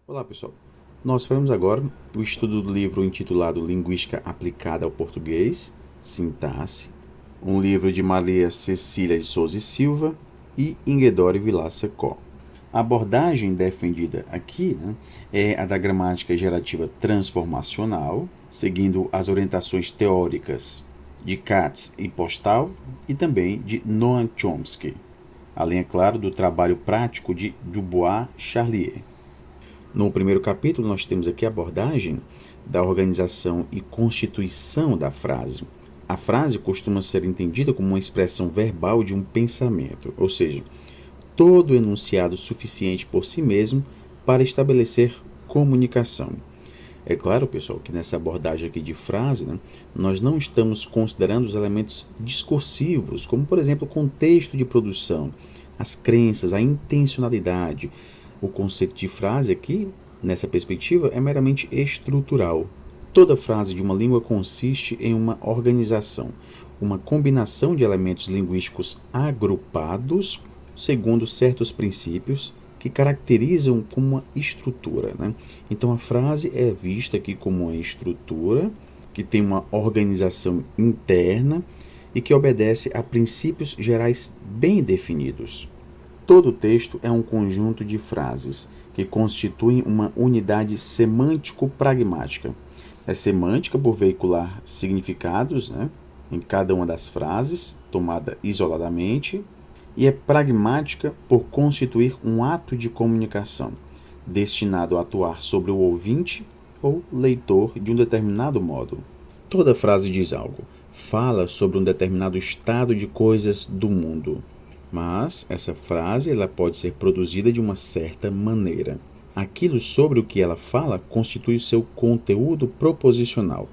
Olá pessoal, nós faremos agora o estudo do livro intitulado Linguística Aplicada ao Português, Sintaxe, um livro de Maria Cecília de Souza e Silva e Inguedore Vilaça Có. A abordagem defendida aqui é a da gramática gerativa transformacional, seguindo as orientações teóricas de Katz e Postal e também de Noam Chomsky, além, é claro, do trabalho prático de Dubois-Charlier. No primeiro capítulo, nós temos aqui a abordagem da organização e constituição da frase. A frase costuma ser entendida como uma expressão verbal de um pensamento, ou seja, todo enunciado suficiente por si mesmo para estabelecer comunicação. É claro, pessoal, que nessa abordagem aqui de frase, nós não estamos considerando os elementos discursivos, como, por exemplo, o contexto de produção, as crenças, a intencionalidade. O conceito de frase aqui, nessa perspectiva, é meramente estrutural. Toda frase de uma língua consiste em uma organização, uma combinação de elementos linguísticos agrupados segundo certos princípios que caracterizam como uma estrutura. Então, a frase é vista aqui como uma estrutura que tem uma organização interna e que obedece a princípios gerais bem definidos. Todo texto é um conjunto de frases que constituem uma unidade semântico-pragmática. É semântica por veicular significados em cada uma das frases, tomada isoladamente, e é pragmática por constituir um ato de comunicação, destinado a atuar sobre o ouvinte ou leitor de um determinado modo. Toda frase diz algo, fala sobre um determinado estado de coisas do mundo. Mas essa frase ela pode ser produzida de uma certa maneira. Aquilo sobre o que ela fala constitui o seu conteúdo proposicional.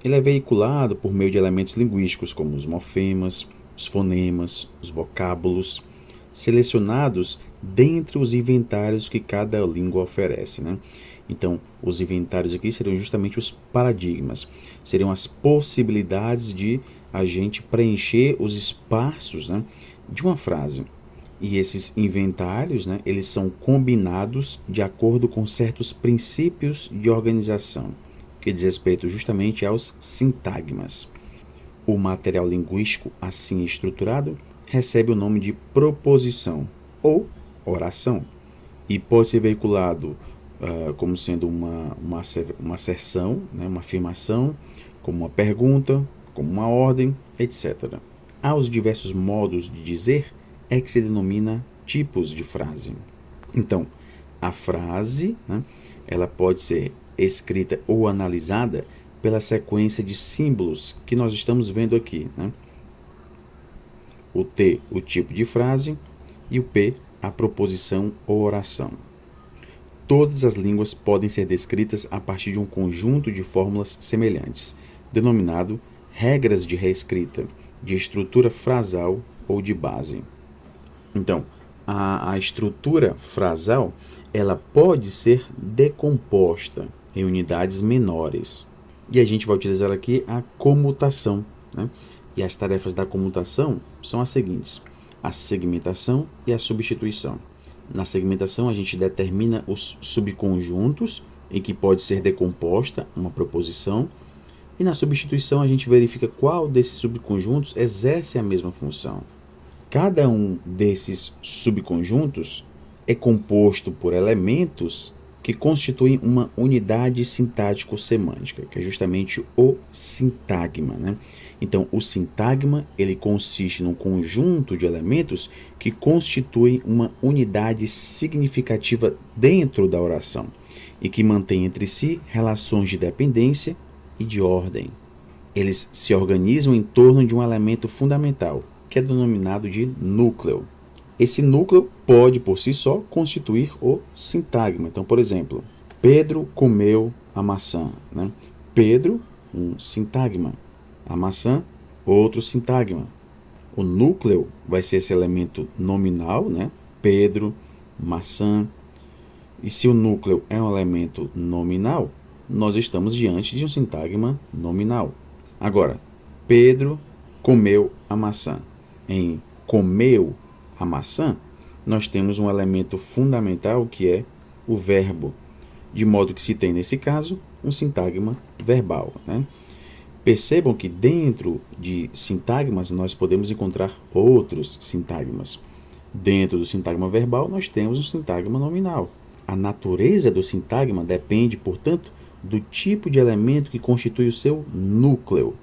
Ele é veiculado por meio de elementos linguísticos como os morfemas, os fonemas, os vocábulos, selecionados dentre os inventários que cada língua oferece. Então, os inventários aqui seriam justamente os paradigmas, seriam as possibilidades de a gente preencher os espaços de uma frase. E esses inventários, eles são combinados de acordo com certos princípios de organização, que diz respeito justamente aos sintagmas. O material linguístico assim estruturado recebe o nome de proposição ou oração e pode ser veiculado como sendo uma asserção, uma afirmação, como uma pergunta, como uma ordem, etc. Há os diversos modos de dizer é que se denomina tipos de frase. Então, a frase ela pode ser escrita ou analisada pela sequência de símbolos que nós estamos vendo aqui. O T, o tipo de frase, e o P, a proposição ou oração. Todas as línguas podem ser descritas a partir de um conjunto de fórmulas semelhantes, denominado regras de reescrita, de estrutura frasal ou de base. Então, a estrutura frasal ela pode ser decomposta em unidades menores. E a gente vai utilizar aqui a comutação. E as tarefas da comutação são as seguintes: a segmentação e a substituição. Na segmentação, a gente determina os subconjuntos em que pode ser decomposta uma proposição. E na substituição, a gente verifica qual desses subconjuntos exerce a mesma função. Cada um desses subconjuntos é composto por elementos que constituem uma unidade sintático-semântica, que é justamente o sintagma. Então, o sintagma ele consiste num conjunto de elementos que constituem uma unidade significativa dentro da oração e que mantém entre si relações de dependência e de ordem. Eles se organizam em torno de um elemento fundamental, que é denominado de núcleo. esse núcleo pode, por si só, constituir o sintagma. Então, por exemplo, Pedro comeu a maçã. Né? Pedro, um sintagma. A maçã, outro sintagma. O núcleo vai ser esse elemento nominal, né? Pedro, maçã. E se o núcleo é um elemento nominal, nós estamos diante de um sintagma nominal. Agora, Pedro comeu a maçã. Em comeu a maçã, nós temos um elemento fundamental que é o verbo, de modo que se tem, nesse caso, um sintagma verbal. Né? Percebam que dentro de sintagmas nós podemos encontrar outros sintagmas. Dentro do sintagma verbal nós temos um sintagma nominal. A natureza do sintagma depende, portanto, do tipo de elemento que constitui o seu núcleo.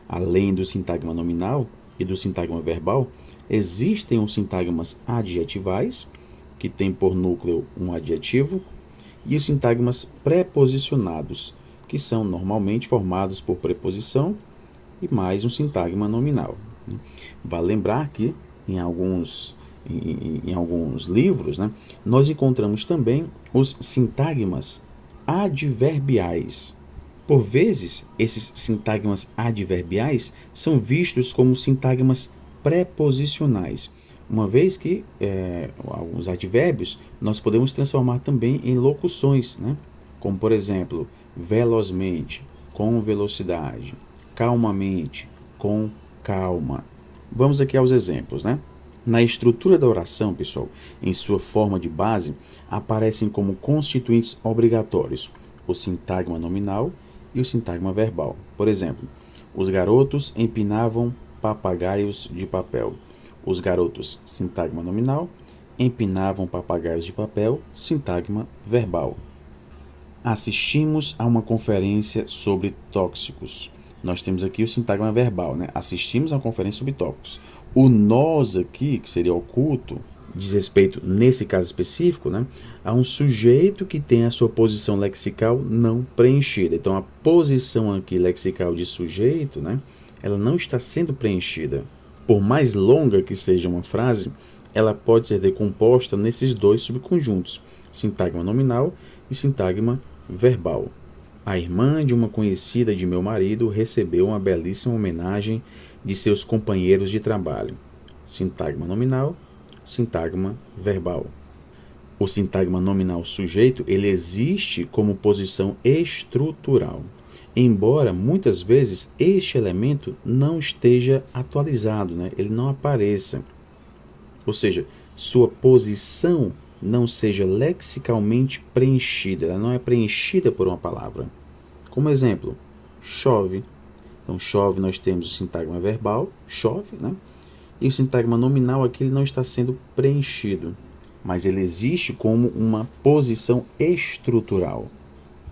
Além do sintagma nominal e do sintagma verbal, existem os sintagmas adjetivais, que têm por núcleo um adjetivo, e os sintagmas preposicionados, que são normalmente formados por preposição e mais um sintagma nominal. Vale lembrar que em alguns livros, né, nós encontramos também os sintagmas adverbiais. Por vezes, esses sintagmas adverbiais são vistos como sintagmas preposicionais, uma vez que alguns advérbios nós podemos transformar também em locuções, né? Como, por exemplo, velozmente, com velocidade, calmamente, com calma. Vamos aqui aos exemplos, né? Na estrutura da oração, pessoal, em sua forma de base, aparecem como constituintes obrigatórios o sintagma nominal e o sintagma verbal. Por exemplo, os garotos empinavam papagaios de papel. Os garotos, sintagma nominal, empinavam papagaios de papel, sintagma verbal. Assistimos a uma conferência sobre tóxicos. Nós temos aqui o sintagma verbal, né? Assistimos a uma conferência sobre tóxicos. O nós aqui, que seria oculto, diz respeito, nesse caso específico, né, a um sujeito que tem a sua posição lexical não preenchida. Então, a posição aqui lexical de sujeito, né, ela não está sendo preenchida. Por mais longa que seja uma frase, ela pode ser decomposta nesses dois subconjuntos, sintagma nominal e sintagma verbal. A irmã de uma conhecida de meu marido recebeu uma belíssima homenagem de seus companheiros de trabalho. Sintagma nominal, sintagma verbal. O sintagma nominal sujeito, ele existe como posição estrutural, embora muitas vezes este elemento não esteja atualizado, né? Ele não apareça. Ou seja, sua posição não seja lexicalmente preenchida, ela não é preenchida por uma palavra. Como exemplo, chove. Então, chove, nós temos o sintagma verbal, chove, né? E o sintagma nominal aqui ele não está sendo preenchido, mas ele existe como uma posição estrutural.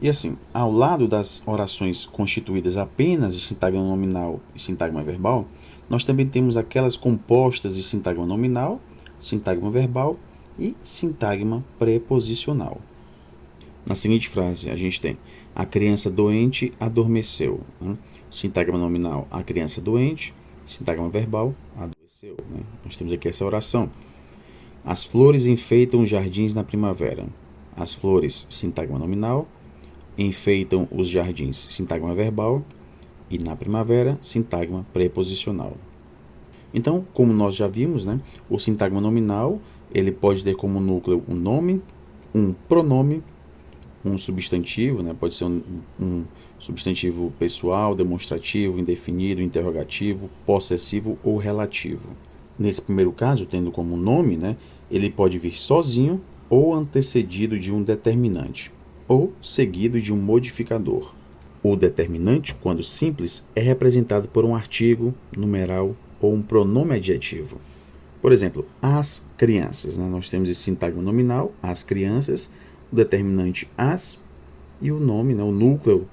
E assim, ao lado das orações constituídas apenas de sintagma nominal e sintagma verbal, nós também temos aquelas compostas de sintagma nominal, sintagma verbal e sintagma preposicional. Na seguinte frase, a gente tem: a criança doente adormeceu. Né? Sintagma nominal, a criança doente. Sintagma verbal, adoeceu. Né? Nós temos aqui essa oração. As flores enfeitam os jardins na primavera. As flores, sintagma nominal, enfeitam os jardins, sintagma verbal, e na primavera, sintagma preposicional. Então, como nós já vimos, né, o sintagma nominal ele pode ter como núcleo um nome, um pronome, um substantivo, né, pode ser um substantivo pessoal, demonstrativo, indefinido, interrogativo, possessivo ou relativo. Nesse primeiro caso, tendo como nome, né, ele pode vir sozinho ou antecedido de um determinante, ou seguido de um modificador. O determinante, quando simples, é representado por um artigo, numeral ou um pronome adjetivo. Por exemplo, as crianças. Né? Nós temos esse sintagma nominal, as crianças, o determinante as e o nome, né? O núcleo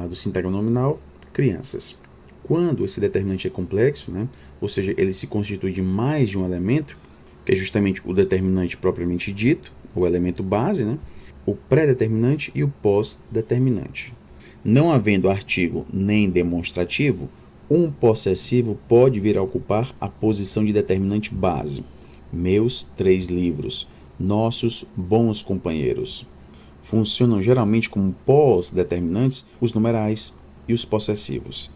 do sintagma nominal, crianças. Quando esse determinante é complexo, né? Ou seja, ele se constitui de mais de um elemento, que é justamente o determinante propriamente dito, o elemento base, né? O pré-determinante e o pós-determinante. Não havendo artigo nem demonstrativo, um possessivo pode vir a ocupar a posição de determinante base. meus 3 livros, nossos bons companheiros. Funcionam geralmente como pós-determinantes os numerais e os possessivos.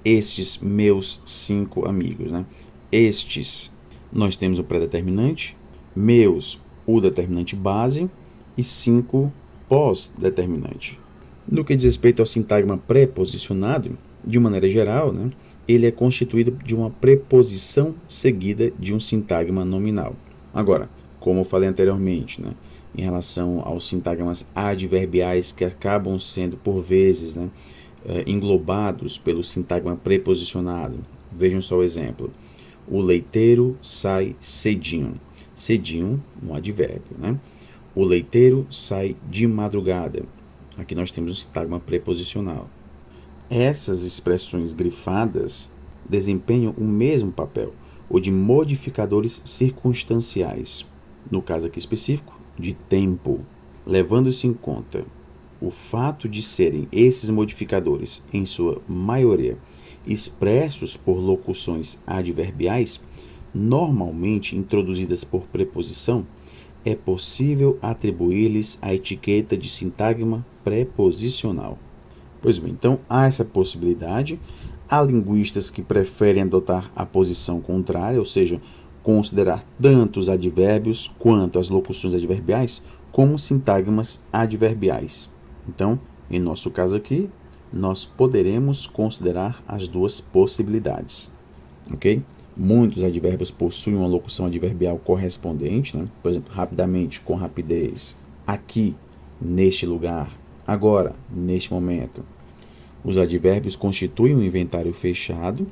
Estes meus 5 amigos, né? Estes, nós temos o pré-determinante, meus, o determinante base e 5 pós-determinante. No que diz respeito ao sintagma preposicionado, de maneira geral, né, ele é constituído de uma preposição seguida de um sintagma nominal. Agora, como eu falei anteriormente, né, em relação aos sintagmas adverbiais que acabam sendo, por vezes, né, englobados pelo sintagma preposicionado. Vejam só o exemplo. O leiteiro sai cedinho. Cedinho, um advérbio, né? O leiteiro sai de madrugada. Aqui nós temos um sintagma preposicional. Essas expressões grifadas desempenham o mesmo papel, o de modificadores circunstanciais, no caso aqui específico, de tempo, levando-se em conta o fato de serem esses modificadores, em sua maioria, expressos por locuções adverbiais, normalmente introduzidas por preposição, é possível atribuir-lhes a etiqueta de sintagma preposicional. Pois bem, então há essa possibilidade. Há linguistas que preferem adotar a posição contrária, ou seja, considerar tanto os advérbios quanto as locuções adverbiais como sintagmas adverbiais. Então, em nosso caso aqui, nós poderemos considerar as duas possibilidades. Ok? Muitos advérbios possuem uma locução adverbial correspondente, né? Por exemplo, rapidamente, com rapidez, aqui, neste lugar, agora, neste momento. Os advérbios constituem um inventário fechado,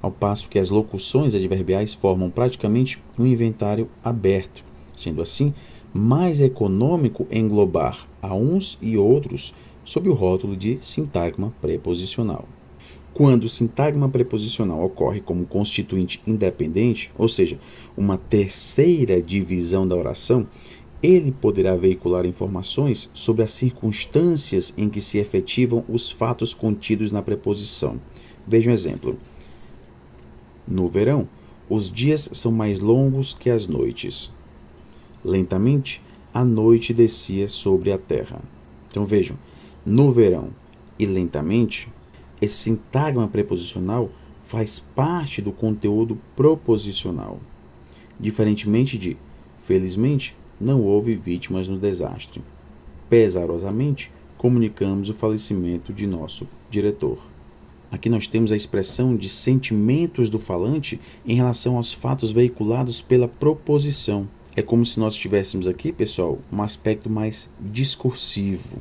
ao passo que as locuções adverbiais formam praticamente um inventário aberto. Sendo assim, mais econômico englobar a uns e outros sob o rótulo de sintagma preposicional. Quando o sintagma preposicional ocorre como constituinte independente, ou seja, uma terceira divisão da oração, ele poderá veicular informações sobre as circunstâncias em que se efetivam os fatos contidos na preposição. Veja um exemplo. No verão, os dias são mais longos que as noites. Lentamente, a noite descia sobre a terra. Então vejam, no verão e lentamente, esse sintagma preposicional faz parte do conteúdo proposicional. Diferentemente de, felizmente, não houve vítimas no desastre. Pesarosamente, comunicamos o falecimento de nosso diretor. Aqui nós temos a expressão de sentimentos do falante em relação aos fatos veiculados pela proposição. É como se nós tivéssemos aqui, pessoal, um aspecto mais discursivo.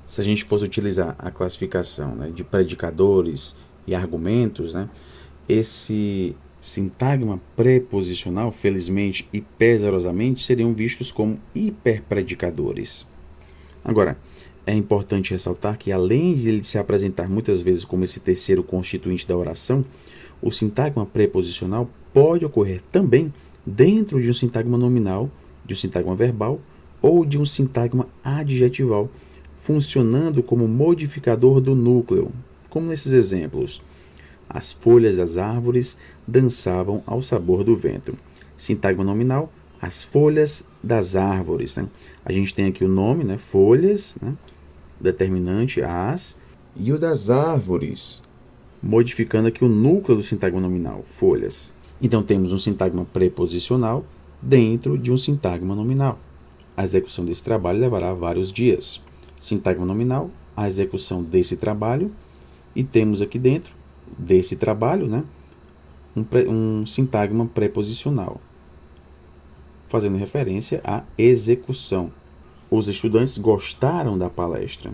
Se a gente fosse utilizar a classificação, né, de predicadores e argumentos, né, esse sintagma preposicional, felizmente e pesarosamente, seriam vistos como hiperpredicadores. Agora, é importante ressaltar que, além de ele se apresentar muitas vezes como esse terceiro constituinte da oração, o sintagma preposicional pode ocorrer também dentro de um sintagma nominal, de um sintagma verbal ou de um sintagma adjetival, funcionando como modificador do núcleo, como nesses exemplos. As folhas das árvores dançavam ao sabor do vento. Sintagma nominal, as folhas das árvores. Né? A gente tem aqui o nome, né? Folhas, né? Determinante, as, e o das árvores, modificando aqui o núcleo do sintagma nominal, folhas. Então temos um sintagma preposicional dentro de um sintagma nominal. A execução desse trabalho levará vários dias. Sintagma nominal, a execução desse trabalho, e temos aqui dentro desse trabalho, né, um sintagma preposicional, fazendo referência à execução. Os estudantes gostaram da palestra.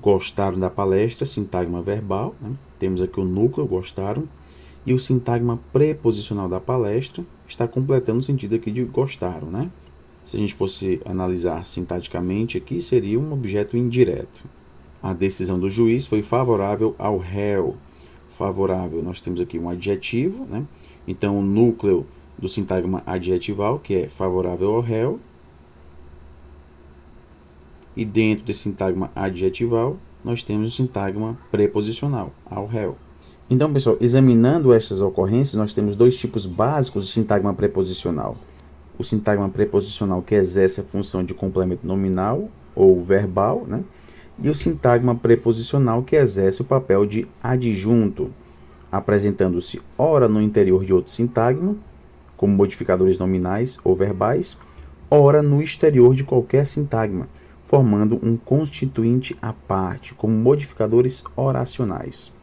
Gostaram da palestra, sintagma verbal, né? Temos aqui o núcleo, gostaram, e o sintagma preposicional da palestra está completando o sentido aqui de gostaram, né? Se a gente fosse analisar sintaticamente aqui, seria um objeto indireto. A decisão do juiz foi favorável ao réu. Favorável, nós temos aqui um adjetivo, né? Então, o núcleo do sintagma adjetival, que é favorável ao réu. E dentro desse sintagma adjetival, nós temos o sintagma preposicional, ao réu. Então, pessoal, examinando essas ocorrências, nós temos dois tipos básicos de sintagma preposicional. O sintagma preposicional que exerce a função de complemento nominal ou verbal, né? E o sintagma preposicional que exerce o papel de adjunto, apresentando-se ora no interior de outro sintagma, como modificadores nominais ou verbais, ora no exterior de qualquer sintagma, formando um constituinte à parte, como modificadores oracionais.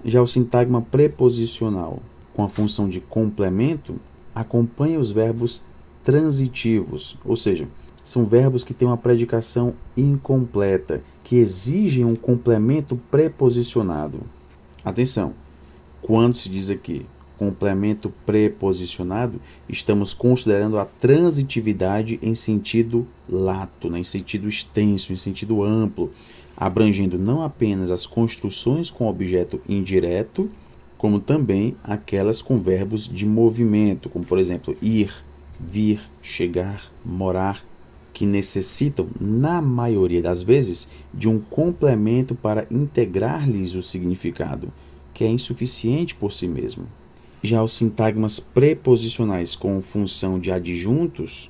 Já o sintagma preposicional, com a função de complemento, acompanha os verbos transitivos, ou seja, são verbos que têm uma predicação incompleta, que exigem um complemento preposicionado. Atenção, quando se diz aqui complemento preposicionado, estamos considerando a transitividade em sentido lato, em sentido extenso, em sentido amplo, abrangendo não apenas as construções com objeto indireto, como também aquelas com verbos de movimento, como por exemplo ir, vir, chegar, morar, que necessitam, na maioria das vezes, de um complemento para integrar-lhes o significado, que é insuficiente por si mesmo. Já os sintagmas preposicionais com função de adjuntos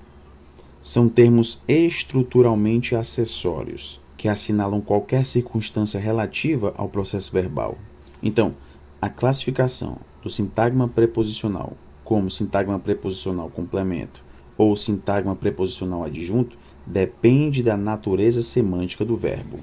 são termos estruturalmente acessórios, que assinalam qualquer circunstância relativa ao processo verbal. Então, a classificação do sintagma preposicional como sintagma preposicional complemento ou sintagma preposicional adjunto depende da natureza semântica do verbo.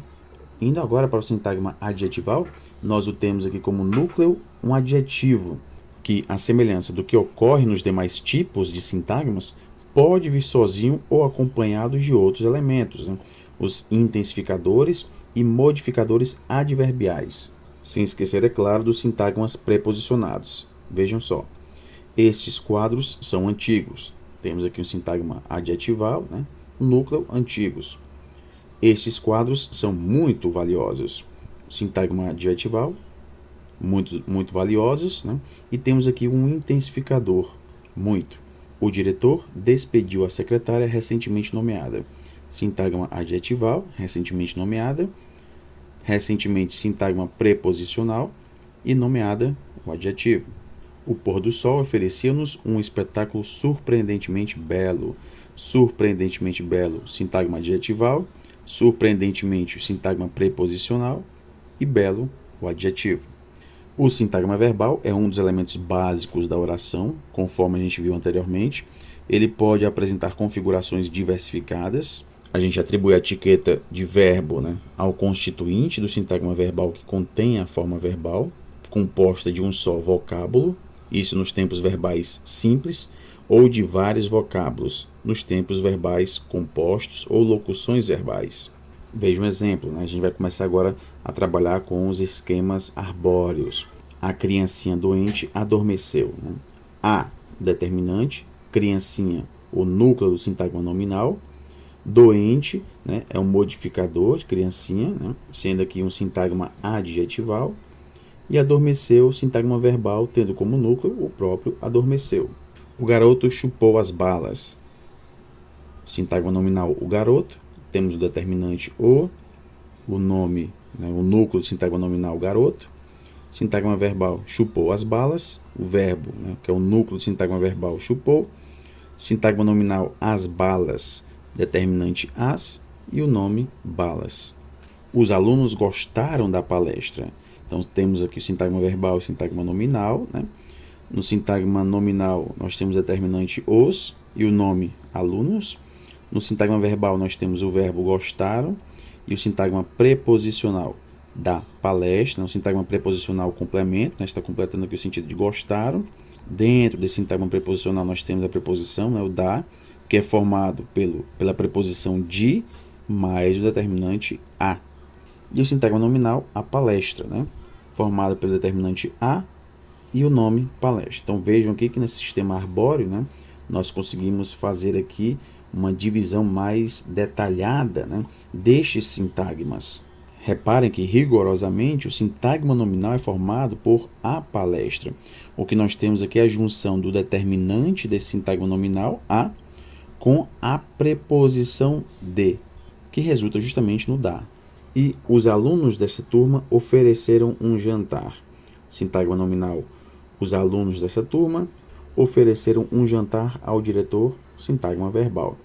Indo agora para o sintagma adjetival, nós o temos aqui como núcleo um adjetivo, que, à semelhança do que ocorre nos demais tipos de sintagmas, pode vir sozinho ou acompanhado de outros elementos, os intensificadores e modificadores adverbiais, sem esquecer, é claro, dos sintagmas preposicionados. Vejam só, estes quadros são antigos. Temos aqui um sintagma adjetival, núcleo, antigos. Estes quadros são muito valiosos. Sintagma adjetival, muito valiosos, E temos aqui um intensificador, muito. O diretor despediu a secretária recentemente nomeada. Sintagma adjetival, recentemente nomeada. Recentemente, sintagma preposicional e nomeada, o adjetivo. O pôr do sol oferecia-nos um espetáculo surpreendentemente belo. Surpreendentemente belo, sintagma adjetival. Surpreendentemente, o sintagma preposicional. E belo, o adjetivo. O sintagma verbal é um dos elementos básicos da oração, conforme a gente viu anteriormente. Ele pode apresentar configurações diversificadas. A gente atribui a etiqueta de verbo, ao constituinte do sintagma verbal que contém a forma verbal, composta de um só vocábulo, isso nos tempos verbais simples, ou de vários vocábulos, nos tempos verbais compostos ou locuções verbais. Veja um exemplo, a gente vai começar agora a trabalhar com os esquemas arbóreos. A criancinha doente adormeceu. A, determinante, criancinha, o núcleo do sintagma nominal. Doente, é um modificador de criancinha, sendo aqui um sintagma adjetival. E adormeceu, sintagma verbal, tendo como núcleo o próprio adormeceu. O garoto chupou as balas. Sintagma nominal, o garoto. Temos o determinante o nome, o núcleo do sintagma nominal garoto. Sintagma verbal, chupou as balas. O verbo, que é o núcleo do sintagma verbal, chupou. Sintagma nominal, as balas, determinante as. E o nome, balas. Os alunos gostaram da palestra. Então, temos aqui o sintagma verbal e o sintagma nominal. No sintagma nominal, nós temos o determinante os e o nome, alunos. No sintagma verbal, nós temos o verbo gostaram e o sintagma preposicional da palestra. O sintagma preposicional complemento, está completando aqui o sentido de gostaram. Dentro desse sintagma preposicional, nós temos a preposição, o da, que é formado pela preposição de mais o determinante a. E o sintagma nominal, a palestra, formado pelo determinante a e o nome palestra. Então, vejam aqui que nesse sistema arbóreo, nós conseguimos fazer aqui uma divisão mais detalhada destes sintagmas. Reparem que, rigorosamente, o sintagma nominal é formado por a palestra. O que nós temos aqui é a junção do determinante desse sintagma nominal, a, com a preposição de, que resulta justamente no da. E os alunos dessa turma ofereceram um jantar. sintagma nominal, os alunos dessa turma ofereceram um jantar ao diretor, sintagma verbal.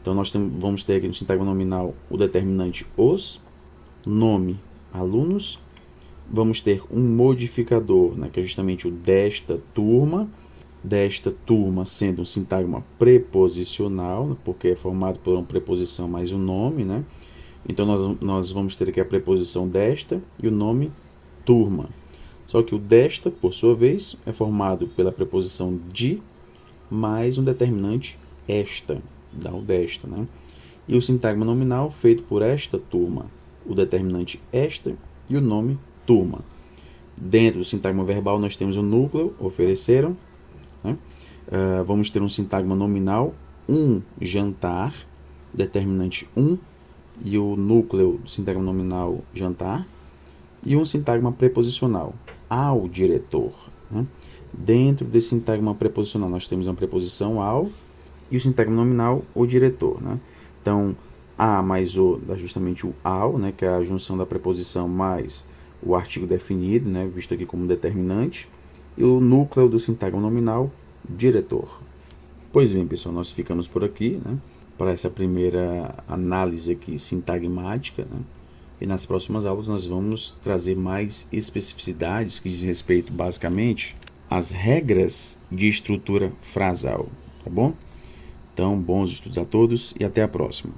Então, nós vamos ter aqui no sintagma nominal o determinante os, nome, alunos. Vamos ter um modificador, né, que é justamente o desta turma sendo um sintagma preposicional, né, porque é formado por uma preposição mais o nome, né? Então, nós vamos ter aqui a preposição desta e o nome turma. Só que o desta, por sua vez, é formado pela preposição de mais um determinante esta, dá o desta, né? E o sintagma nominal feito por esta turma, o determinante esta e o nome turma. Dentro do sintagma verbal nós temos o núcleo, ofereceram, né? Vamos ter um sintagma nominal, um jantar, determinante um, e o núcleo do sintagma nominal jantar, e um sintagma preposicional, ao diretor, né? Dentro desse sintagma preposicional nós temos uma preposição ao e o sintagma nominal, o diretor, né? Então, a mais o dá justamente o ao, né, que é a junção da preposição mais o artigo definido, né, visto aqui como determinante, e o núcleo do sintagma nominal, diretor. Pois bem, pessoal, nós ficamos por aqui, né, para essa primeira análise aqui sintagmática, né? E nas próximas aulas nós vamos trazer mais especificidades que dizem respeito basicamente às regras de estrutura frasal, tá bom? Então, bons estudos a todos e até a próxima.